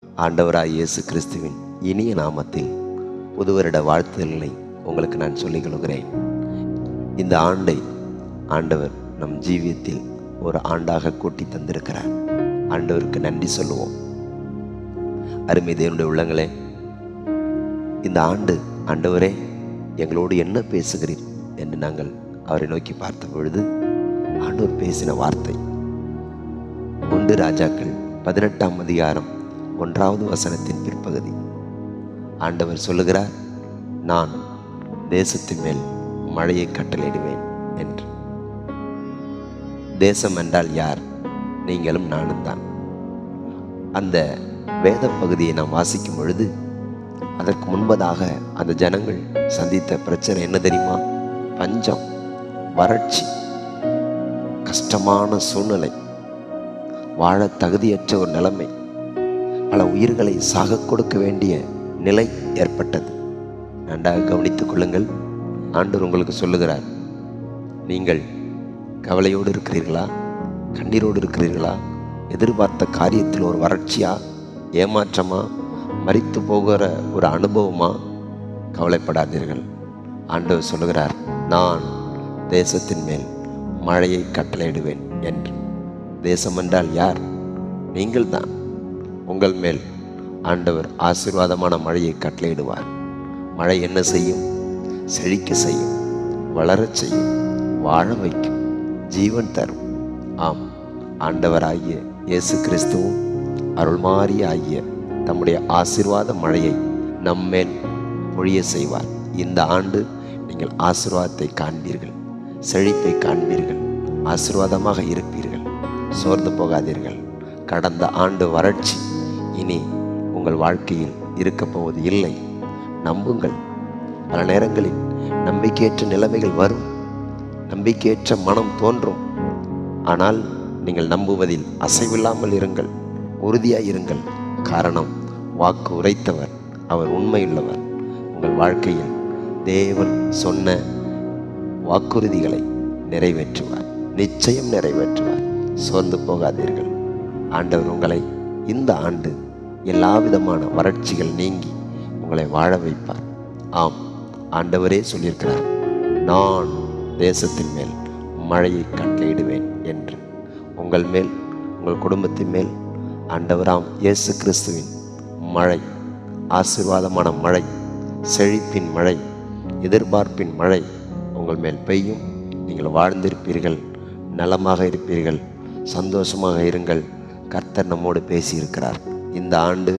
ஆண்டவராய் இயேசு கிறிஸ்துவின் இனிய நாமத்தில் புது வருட வாழ்த்துதல்களை உங்களுக்கு நான் சொல்லிக் கொள்கிறேன். இந்த ஆண்டை ஆண்டவர் நம் ஜீவியத்தில் ஒரு ஆண்டாக கூட்டி தந்திருக்கிறார். ஆண்டவருக்கு நன்றி சொல்லுவோம். அருமை தேவனுடைய உள்ளங்களே, இந்த ஆண்டு ஆண்டவரே எங்களோடு என்ன பேசுகிறீர் என்று நாங்கள் அவரை நோக்கி பார்த்த பொழுது ஆண்டவர் பேசின வார்த்தை 1 ராஜாக்கள் 18ஆம் அதிகாரம் 1வது வசனத்தின் பிற்பகுதி. ஆண்டவர் சொல்லுகிறார், நான் தேசத்தின் மேல் மழையை கட்டளையிடுவேன் என்று. தேசம் என்றால் யார்? நீங்களும் நானும் தான். அந்த வேத பகுதியை நாம் வாசிக்கும் பொழுது அதற்கு முன்பதாக அந்த ஜனங்கள் சந்தித்த பிரச்சனை என்ன தெரியுமா? பஞ்சம், வறட்சி, கஷ்டமான சூழ்நிலை, வாழ தகுதியற்ற ஒரு நிலைமை, பல உயிர்களை சாக கொடுக்க வேண்டிய நிலை ஏற்பட்டது. நன்றாக கவனித்துக் கொள்ளுங்கள். ஆண்டவர் உங்களுக்கு சொல்லுகிறார், நீங்கள் கவலையோடு இருக்கிறீர்களா? கண்ணீரோடு இருக்கிறீர்களா? எதிர்பார்த்த காரியத்தில் ஒரு வறட்சியா, ஏமாற்றமா, மரித்து போகிற ஒரு அனுபவமா? கவலைப்படாதீர்கள். ஆண்டவர் சொல்லுகிறார், நான் தேசத்தின் மேல் மழையை கட்டளையிடுவேன் என்று. தேசம் என்றால் யார்? நீங்கள் தான். உங்கள் மேல் ஆண்டவர் ஆசீர்வாதமான மழையை கட்டளையிடுவார். மழை என்ன செய்யும்? செழிக்க செய்யும், வளரச் செய்யும், வாழ வைக்கும், ஜீவன் தரும். ஆம், ஆண்டவராகிய இயேசு கிறிஸ்துவும் அருள்மாறி ஆகிய தம்முடைய ஆசீர்வாத மழையை நம்மேல் பொழிய செய்வார். இந்த ஆண்டு நீங்கள் ஆசீர்வாதத்தை காண்பீர்கள், செழிப்பை காண்பீர்கள், ஆசீர்வாதமாக இருப்பீர்கள். சோர்ந்து போகாதீர்கள். கடந்த ஆண்டு வறட்சி இனி உங்கள் வாழ்க்கையில் இருக்கப் போவது இல்லை. நம்புங்கள். பல நேரங்களில் நம்பிக்கையற்ற நிலைமைகள் வரும், நம்பிக்கையற்ற மனம் தோன்றும். ஆனால் நீங்கள் நம்புவதில் அசைவில்லாமல் இருங்கள், உறுதியாய் இருங்கள். காரணம், வாக்கு உரைத்தவர் அவர் உண்மையுள்ளவர். உங்கள் வாழ்க்கையில் தேவன் சொன்ன வாக்குறுதிகளை நிறைவேற்றுவார், நிச்சயம் நிறைவேற்றுவார். சோர்ந்து போகாதீர்கள். ஆண்டவர் உங்களை இந்த ஆண்டு எல்லா விதமான வறட்சிகள் நீங்கி உங்களை வாழ வைப்பார். ஆம், ஆண்டவரே சொல்லியிருக்கிறார், நான் தேசத்தின் மேல் மழையை கட்டளையிடுவேன் என்று. உங்கள் மேல், உங்கள் குடும்பத்தின் மேல் ஆண்டவராம் இயேசு கிறிஸ்துவின் மழை, ஆசீர்வாதமான மழை, செழிப்பின் மழை, எதிர்பார்ப்பின் மழை உங்கள் மேல் பெய்யும். நீங்கள் வாழ்ந்திருப்பீர்கள், நலமாக இருப்பீர்கள், சந்தோஷமாக இருங்கள். கர்த்தர் நம்மோடு பேசியிருக்கிறார். இந்த ஆண்டு